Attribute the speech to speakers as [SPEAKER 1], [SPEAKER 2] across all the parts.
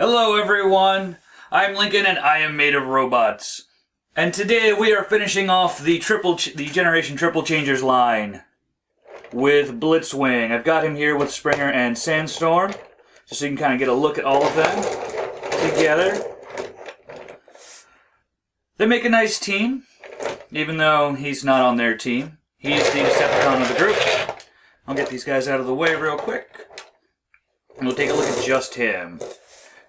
[SPEAKER 1] Hello everyone, I'm Lincoln and I am made of robots. And today we are finishing off the Generation Triple Changers line with Blitzwing. I've got him here with Springer and Sandstorm, just so you can kind of get a look at all of them together. They make a nice team, even though he's not on their team. He's the Decepticon of the group. I'll get these guys out of the way real quick, and we'll take a look at just him.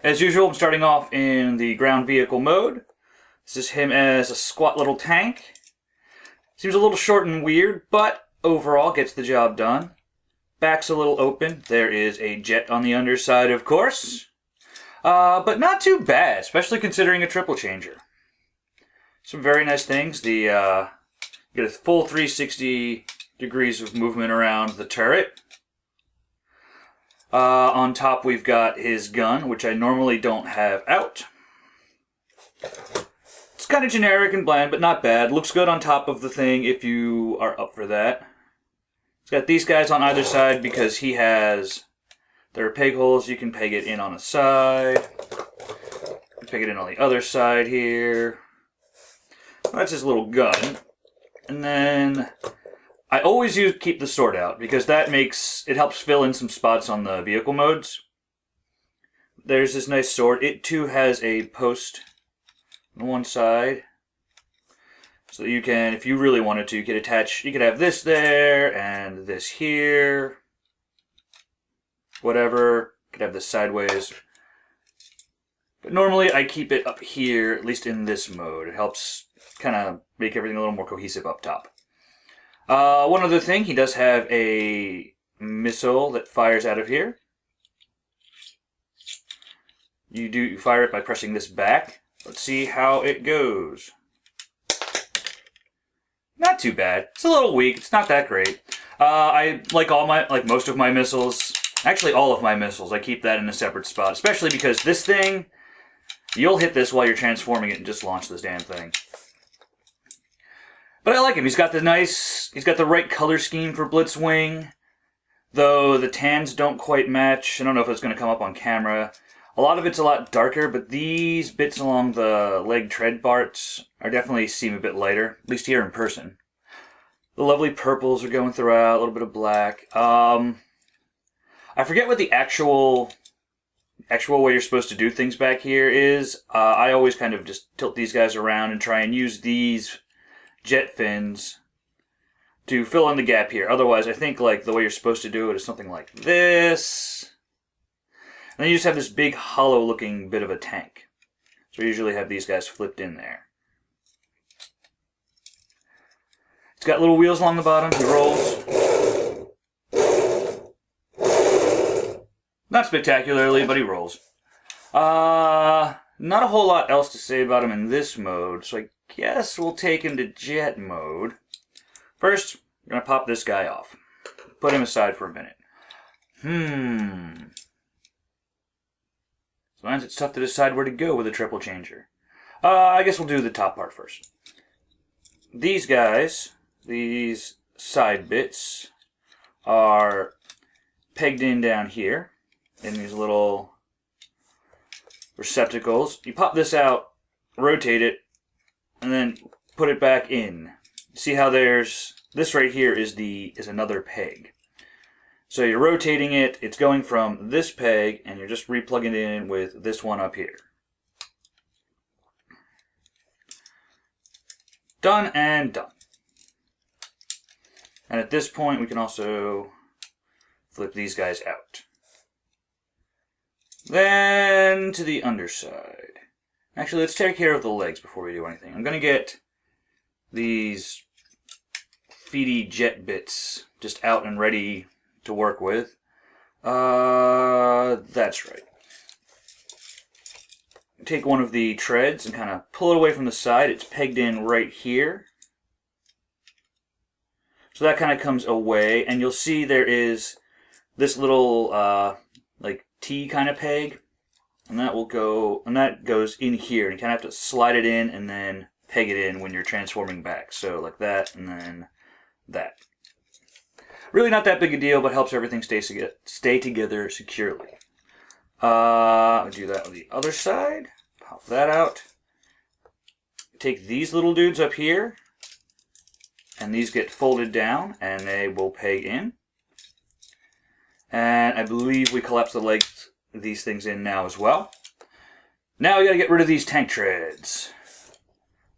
[SPEAKER 1] As usual, I'm starting off in the ground vehicle mode. This is him as a squat little tank. Seems a little short and weird, but overall gets the job done. Back's a little open. There is a jet on the underside, of course. But not too bad, especially considering a triple changer. Some very nice things. You get a full 360 degrees of movement around the turret. On top we've got his gun, which I normally don't have out. It's kind of generic and bland, but not bad. Looks good on top of the thing if you are up for that. It's got these guys on either side because there are peg holes. You can peg it in on a side. You can peg it in on the other side here. That's his little gun. And then I always keep the sword out because it helps fill in some spots on the vehicle modes. There's this nice sword. It too has a post on one side, so that you can, if you really wanted to, you could have this there and this here. Whatever. You could have this sideways. But normally I keep it up here, at least in this mode. It helps kind of make everything a little more cohesive up top. One other thing, he does have a missile that fires out of here. You fire it by pressing this back. Let's see how it goes. Not too bad. It's a little weak. It's not that great. I like most of my missiles. Actually, all of my missiles. I keep that in a separate spot, especially because this thing, you'll hit this while you're transforming it and just launch this damn thing. But I like him. He's got the right color scheme for Blitzwing, though the tans don't quite match. I don't know if it's going to come up on camera. A lot of it's a lot darker, but these bits along the leg tread parts definitely seem a bit lighter, at least here in person. The lovely purples are going throughout, a little bit of black. I forget what the actual way you're supposed to do things back here is. I always kind of just tilt these guys around and try and use these jet fins to fill in the gap here. Otherwise, I think like the way you're supposed to do it is something like this. And then you just have this big hollow looking bit of a tank. So I usually have these guys flipped in there. It's got little wheels along the bottom. He rolls. Not spectacularly, but he rolls. Not a whole lot else to say about him in this mode, so I guess we'll take him to jet mode. First, we're going to pop this guy off. Put him aside for a minute. Sometimes it's tough to decide where to go with a triple changer. I guess we'll do the top part first. These guys, these side bits, are pegged in down here in these little receptacles. You pop this out, rotate it, and then put it back in. See how there's this right here is another peg. So you're rotating it, it's going from this peg, and you're just replugging it in with this one up here. Done and done. And at this point we can also flip these guys out. Then to the underside. Actually, let's take care of the legs before we do anything. I'm going to get these feety jet bits just out and ready to work with. That's right. Take one of the treads and kind of pull it away from the side. It's pegged in right here. So that kind of comes away, and you'll see there is this little like T kind of peg. And that goes in here, and you kind of have to slide it in and then peg it in when you're transforming back. So like that, and then that. Really not that big a deal, but helps everything stay together securely. Do that on the other side. Pop that out. Take these little dudes up here, and these get folded down, and they will peg in. And I believe we collapse the legs, these things in now as well. Now we gotta get rid of these tank treads.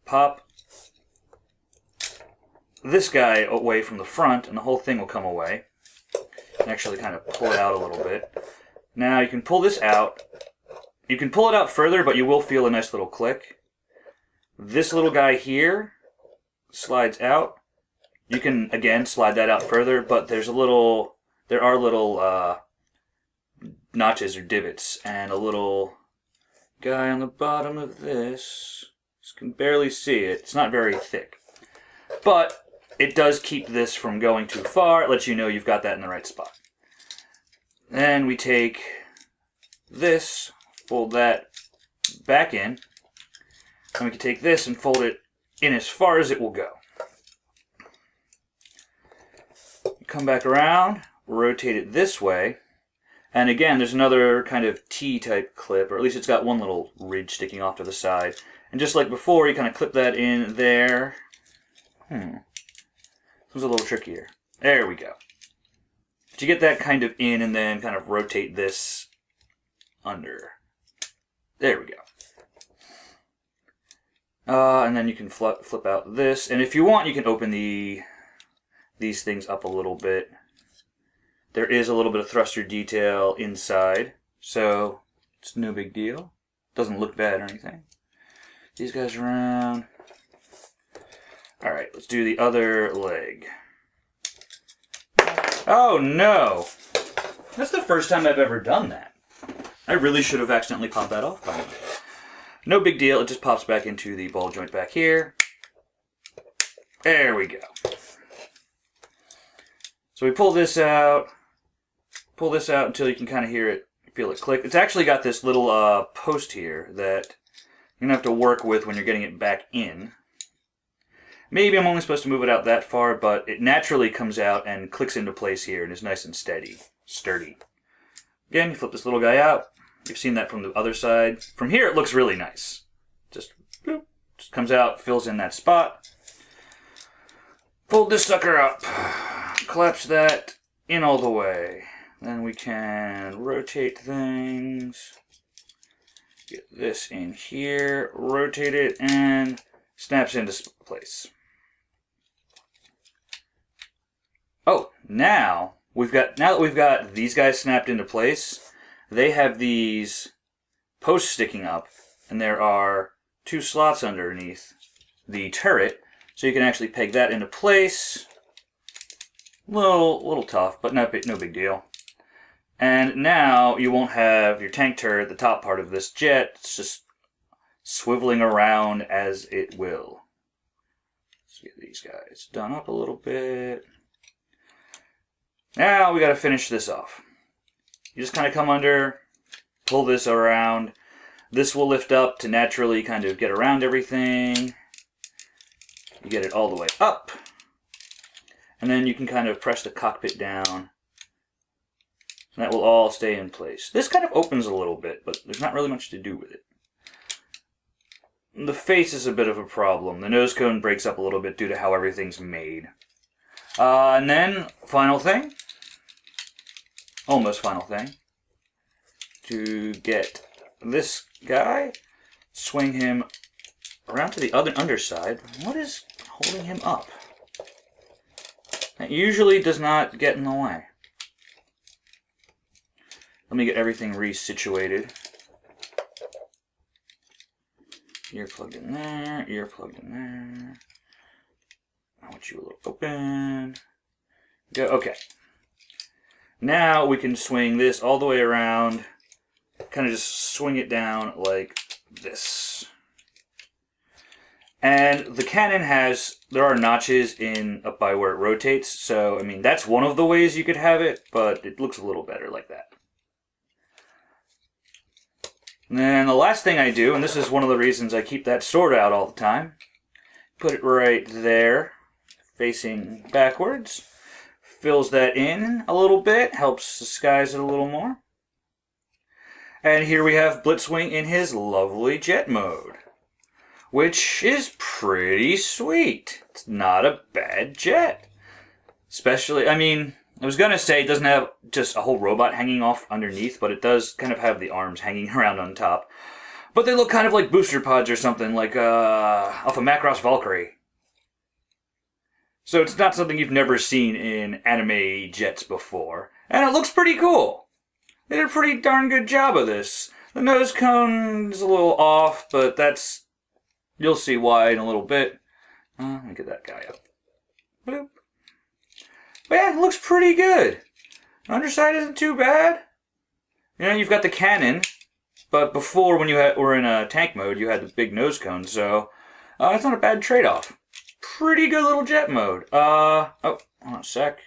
[SPEAKER 1] Pop this guy away from the front, and the whole thing will come away. Actually kind of pull it out a little bit. Now you can pull this out. You can pull it out further, but you will feel a nice little click. This little guy here slides out. You can, again, slide that out further, but there are little notches or divots, and a little guy on the bottom of this. Just can barely see it. It's not very thick. But it does keep this from going too far. It lets you know you've got that in the right spot. Then we take this, fold that back in, and we can take this and fold it in as far as it will go. Come back around, rotate it this way, and again there's another kind of T-type clip, or at least it's got one little ridge sticking off to the side. And just like before, you kind of clip that in there. This was a little trickier. There we go. But you get that kind of in and then kind of rotate this under. There we go. And then you can flip out this. And if you want, you can open these things up a little bit. There is a little bit of thruster detail inside, so it's no big deal. Doesn't look bad or anything. These guys around. Alright, let's do the other leg. Oh no! That's the first time I've ever done that. I really should have accidentally popped that off by now. No big deal, it just pops back into the ball joint back here. There we go. So we pull this out until you can kind of hear it, feel it click. It's actually got this little post here that you're going to have to work with when you're getting it back in. Maybe I'm only supposed to move it out that far, but it naturally comes out and clicks into place here and is nice and sturdy. Again, you flip this little guy out. You've seen that from the other side. From here, it looks really nice. Just comes out, fills in that spot. Fold this sucker up. Collapse that in all the way. Then we can rotate things. Get this in here, rotate it, and snaps into place. Oh, now that we've got these guys snapped into place, they have these posts sticking up, and there are 2 slots underneath the turret, so you can actually peg that into place. Little tough, but no big deal. And now you won't have your tank turret, the top part of this jet. It's just swiveling around as it will. Let's get these guys done up a little bit. Now we got to finish this off. You just kind of come under, pull this around. This will lift up to naturally kind of get around everything. You get it all the way up. And then you can kind of press the cockpit down. And that will all stay in place. This kind of opens a little bit, but there's not really much to do with it. The face is a bit of a problem. The nose cone breaks up a little bit due to how everything's made. And then, final thing. Almost final thing. To get this guy, swing him around to the other underside. What is holding him up? That usually does not get in the way. Let me get everything resituated. Ear plugged in there, ear plugged in there. I want you a little open. Go, okay. Now we can swing this all the way around. Kind of just swing it down like this. And the cannon there are notches up by where it rotates. So, I mean, that's one of the ways you could have it, but it looks a little better like that. And then the last thing I do, and this is one of the reasons I keep that sword out all the time, put it right there, facing backwards. Fills that in a little bit, helps disguise it a little more. And here we have Blitzwing in his lovely jet mode, which is pretty sweet. It's not a bad jet. Especially, I mean, I was going to say it doesn't have just a whole robot hanging off underneath, but it does kind of have the arms hanging around on top. But they look kind of like booster pods or something, like off of Macross Valkyrie. So it's not something you've never seen in anime jets before. And it looks pretty cool. They did a pretty darn good job of this. The nose cone is a little off, but that's... you'll see why in a little bit. Let me get that guy up. Bloop. But yeah, it looks pretty good. Underside isn't too bad. You know, you've got the cannon, but before when you were in a tank mode, you had the big nose cone, so it's not a bad trade-off. Pretty good little jet mode. Oh, hold on a sec.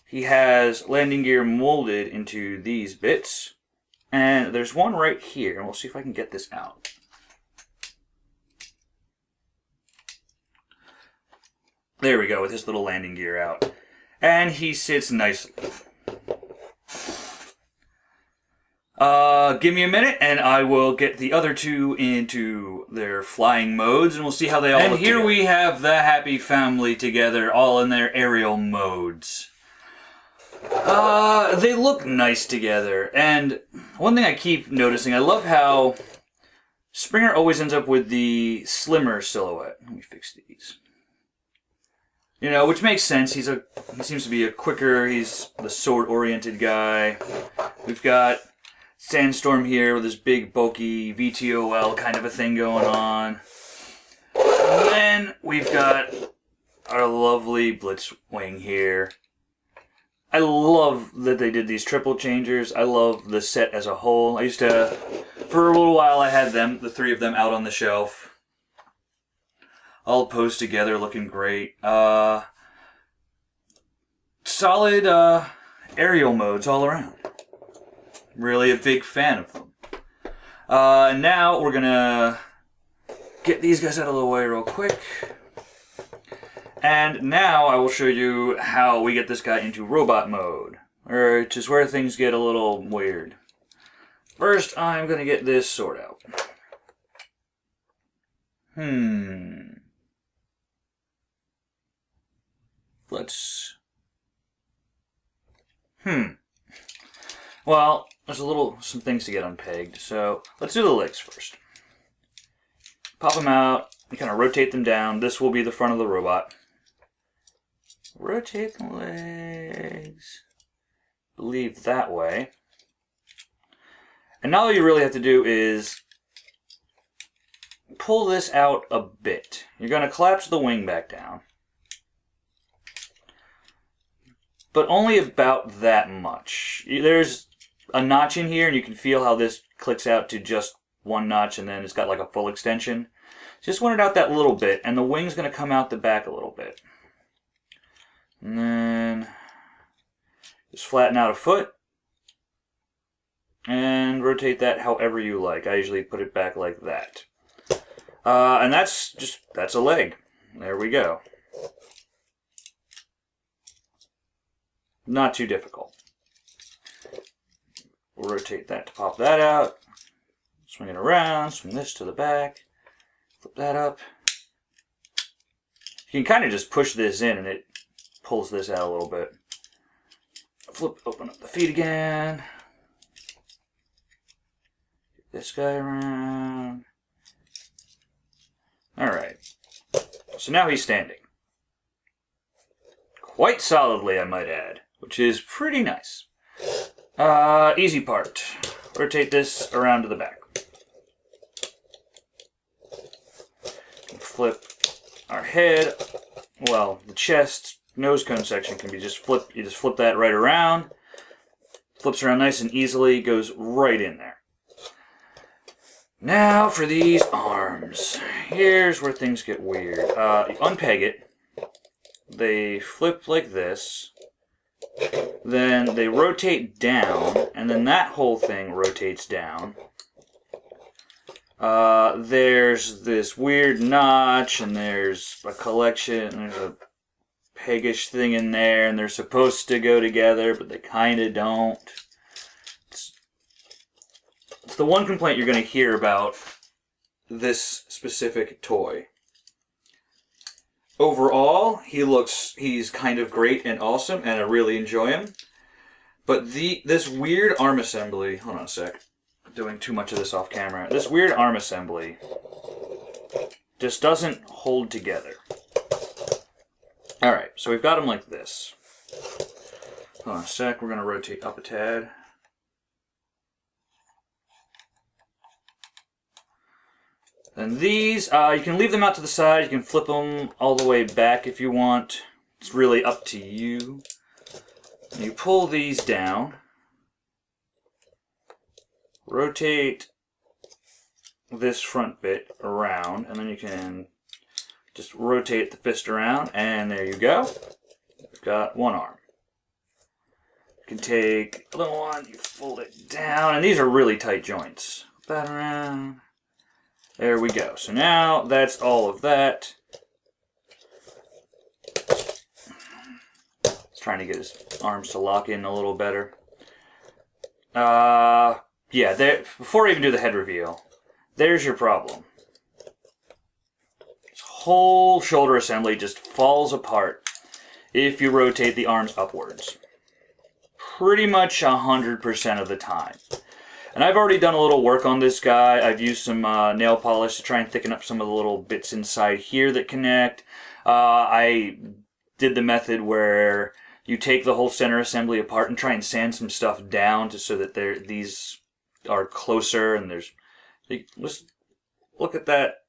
[SPEAKER 1] He has landing gear molded into these bits, and there's one right here, and we'll see if I can get this out. There we go, with his little landing gear out. And he sits nicely. Give me a minute, and I will get the other two into their flying modes, and we'll see how they all look together. And here we have the happy family together, all in their aerial modes. They look nice together, and one thing I keep noticing, I love how Springer always ends up with the slimmer silhouette. Let me fix these. You know, which makes sense. He seems to be a quicker, he's the sword-oriented guy. We've got Sandstorm here with this big, bulky VTOL kind of a thing going on. And then we've got our lovely Blitzwing here. I love that they did these triple changers. I love the set as a whole. I used to, for a little while I had them, the three of them out on the shelf. All posed together, looking great. Solid aerial modes all around. Really a big fan of them. Now we're gonna get these guys out of the way real quick. And now I will show you how we get this guy into robot mode, which is where things get a little weird. First, I'm gonna get this sword out. Well, there's some things to get unpegged, so let's do the legs first. Pop them out, and kind of rotate them down. This will be the front of the robot. Rotate the legs, I believe that way. And now all you really have to do is pull this out a bit. You're going to collapse the wing back down. But only about that much. There's a notch in here, and you can feel how this clicks out to just one notch, and then it's got like a full extension. Just want it out that little bit, and the wing's going to come out the back a little bit. And then just flatten out a foot, and rotate that however you like. I usually put it back like that. And that's a leg. There we go. Not too difficult. We'll rotate that to pop that out. Swing it around, swing this to the back. Flip that up. You can kind of just push this in and it pulls this out a little bit. Open up the feet again. Get this guy around. Alright. So now he's standing. Quite solidly, I might add, which is pretty nice. Easy part. Rotate this around to the back. Flip our head. Well, the chest, nose cone section can be just flipped. You just flip that right around. Flips around nice and easily. Goes right in there. Now for these arms. Here's where things get weird. You unpeg it. They flip like this. Then they rotate down, and then that whole thing rotates down. There's this weird notch, and there's a collection, and there's a peggish thing in there, and they're supposed to go together, but they kind of don't. the one complaint you're going to hear about this specific toy. Overall, he's kind of great and awesome, and I really enjoy him. But this weird arm assembly, hold on a sec, I'm doing too much of this off camera. This weird arm assembly just doesn't hold together. Alright, so we've got him like this. Hold on a sec, we're going to rotate up a tad. And these, you can leave them out to the side, you can flip them all the way back if you want. It's really up to you. And you pull these down, rotate this front bit around, and then you can just rotate the fist around, and there you go. You've got one arm. You can take a little one, you fold it down, and these are really tight joints. Flip that around. There we go. So now that's all of that. Just trying to get his arms to lock in a little better. Yeah, before I even do the head reveal, there's your problem. This whole shoulder assembly just falls apart if you rotate the arms upwards. Pretty much 100% of the time. And I've already done a little work on this guy. I've used some nail polish to try and thicken up some of the little bits inside here that connect. I did the method where you take the whole center assembly apart and try and sand some stuff down so that these are closer. And just look at that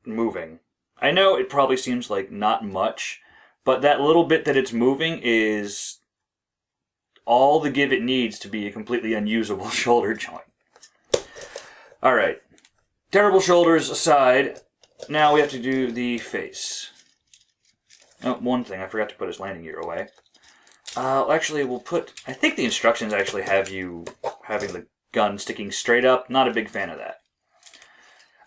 [SPEAKER 1] moving. I know it probably seems like not much, but that little bit that it's moving is all the give it needs to be a completely unusable shoulder joint. Alright, terrible shoulders aside, now we have to do the face. Oh, one thing, I forgot to put his landing gear away. Actually, I think the instructions actually have you having the gun sticking straight up. Not a big fan of that.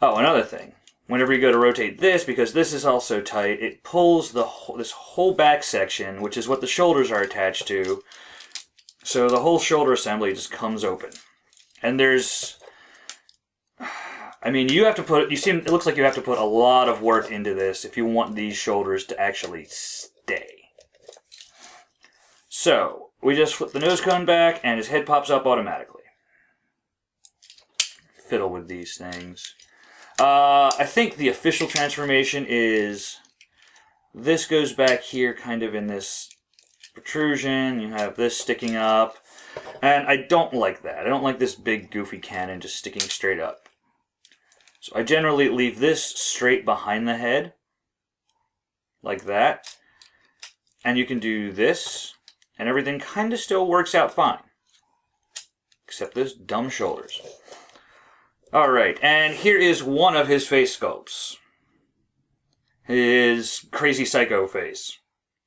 [SPEAKER 1] Oh, another thing. Whenever you go to rotate this, because this is also tight, it pulls this whole back section, which is what the shoulders are attached to. So the whole shoulder assembly just comes open. And it looks like you have to put a lot of work into this if you want these shoulders to actually stay. So, we just flip the nose cone back and his head pops up automatically. Fiddle with these things. I think the official transformation is this goes back here kind of in this protrusion, you have this sticking up, and I don't like that. I don't like this big goofy cannon just sticking straight up. So I generally leave this straight behind the head, like that, and you can do this, and everything kind of still works out fine, except those dumb shoulders. Alright, and here is one of his face sculpts. His crazy psycho face.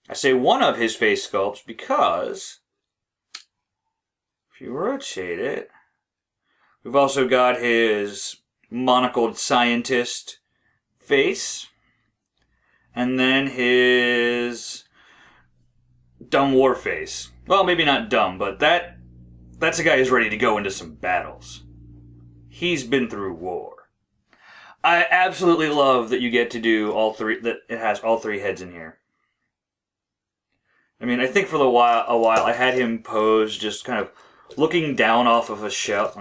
[SPEAKER 1] I say one of his face sculpts because if you rotate it, we've also got his monocled scientist face, and then his dumb war face. Well, maybe not dumb, but that's a guy who's ready to go into some battles. He's been through war. I absolutely love that you get to do all three, that it has all three heads in here. I mean, I think for a while I had him pose just kind of looking down off of a shelf.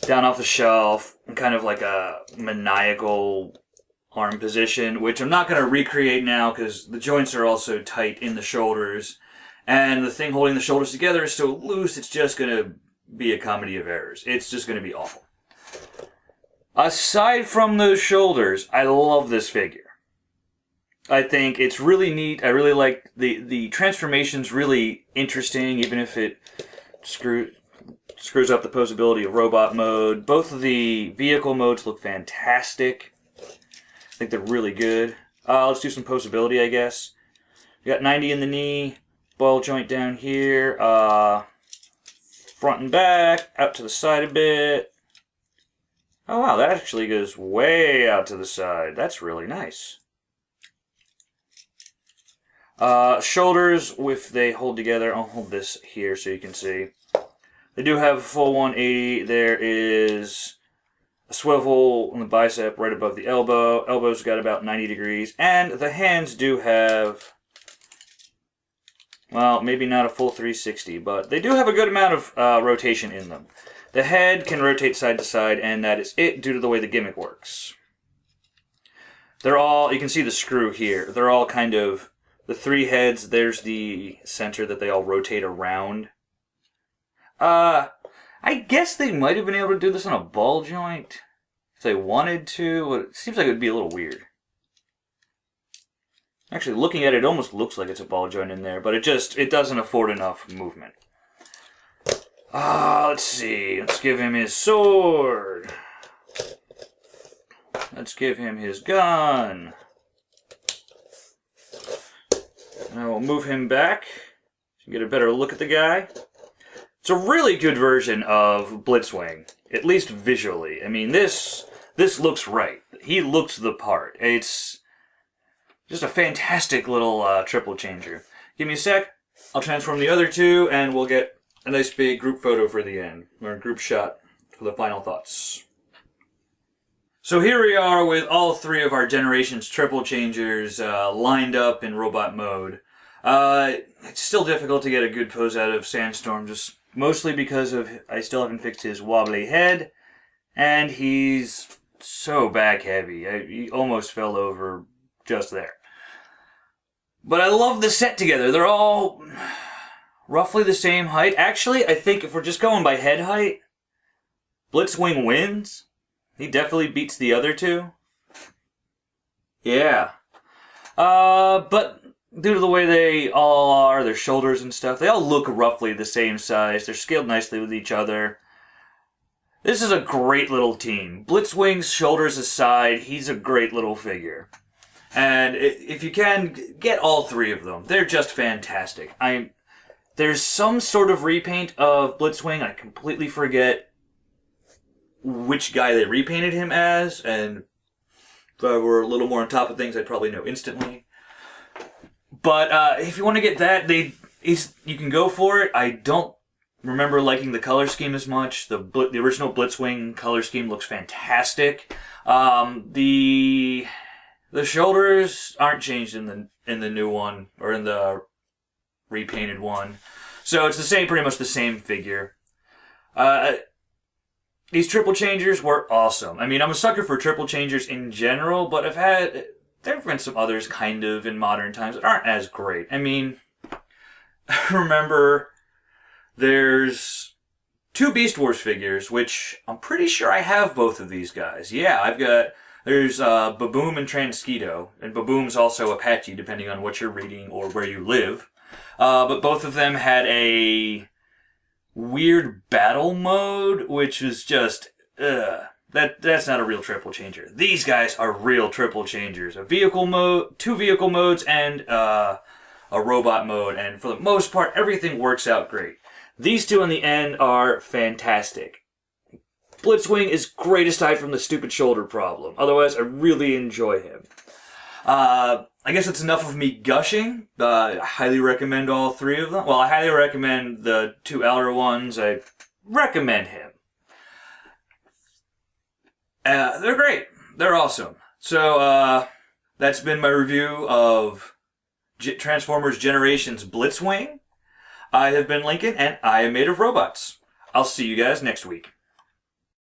[SPEAKER 1] Down off the shelf, in kind of like a maniacal arm position, which I'm not going to recreate now because the joints are also tight in the shoulders, and the thing holding the shoulders together is so loose it's just going to be a comedy of errors. It's just going to be awful. Aside from those shoulders, I love this figure. I think it's really neat. I really like the transformation's really interesting, even if it screws up the posability of robot mode. Both of the vehicle modes look fantastic. I think they're really good. Let's do some posability, I guess. You got 90 in the knee, ball joint down here, front and back, out to the side a bit. Oh wow, that actually goes way out to the side. That's really nice. Shoulders, if they hold together, I'll hold this here so you can see. They do have a full 180. There is a swivel on the bicep right above the elbow. Elbow's got about 90 degrees. And the hands do have, well, maybe not a full 360, but they do have a good amount of rotation in them. The head can rotate side to side, and that is it due to the way the gimmick works. They're all, you can see the screw here. They're all kind of, the three heads, there's the center that they all rotate around. I guess they might have been able to do this on a ball joint if they wanted to, but it seems like it would be a little weird. Actually, looking at it, it almost looks like it's a ball joint in there, but it doesn't afford enough movement. Let's see. Let's give him his sword. Let's give him his gun. And I will move him back to get a better look at the guy. It's a really good version of Blitzwing, at least visually. I mean, this looks right. He looks the part. It's just a fantastic little triple changer. Give me a sec. I'll transform the other two, and we'll get a nice big group photo for the end, or a group shot for the final thoughts. So here we are with all three of our Generations triple changers lined up in robot mode. It's still difficult to get a good pose out of Sandstorm, just mostly because I still haven't fixed his wobbly head, and he's so back heavy. He almost fell over just there. But I love the set together. They're all roughly the same height. Actually, I think if we're just going by head height, Blitzwing wins. He definitely beats the other two. Yeah. But due to the way they all are, their shoulders and stuff, they all look roughly the same size. They're scaled nicely with each other. This is a great little team. Blitzwing's shoulders aside, he's a great little figure. And if you can, get all three of them. They're just fantastic. There's some sort of repaint of Blitzwing. I completely forget which guy they repainted him as, and if I were a little more on top of things, I'd probably know instantly. But if you want to get that, you can go for it. I don't remember liking the color scheme as much. The original Blitzwing color scheme looks fantastic. The shoulders aren't changed in the new one, or in the repainted one, so it's pretty much the same figure. These triple changers were awesome. I mean, I'm a sucker for triple changers in general, but there have been some others kind of in modern times that aren't as great. I mean, remember, there's two Beast Wars figures, which I'm pretty sure I have both of these guys. Yeah, there's Baboom and Transketo, and Baboom's also Apache, depending on what you're reading or where you live. But both of them had a weird battle mode, which was just, that's not a real triple changer. These guys are real triple changers. A vehicle mode, two vehicle modes, and a robot mode, and for the most part, everything works out great. These two in the end are fantastic. Blitzwing is great aside from the stupid shoulder problem. Otherwise, I really enjoy him. I guess it's enough of me gushing. I highly recommend all three of them. Well, I highly recommend the two elder ones. I recommend him. They're great. They're awesome. So, that's been my review of Transformers Generations Blitzwing. I have been Lincoln, and I am made of robots. I'll see you guys next week.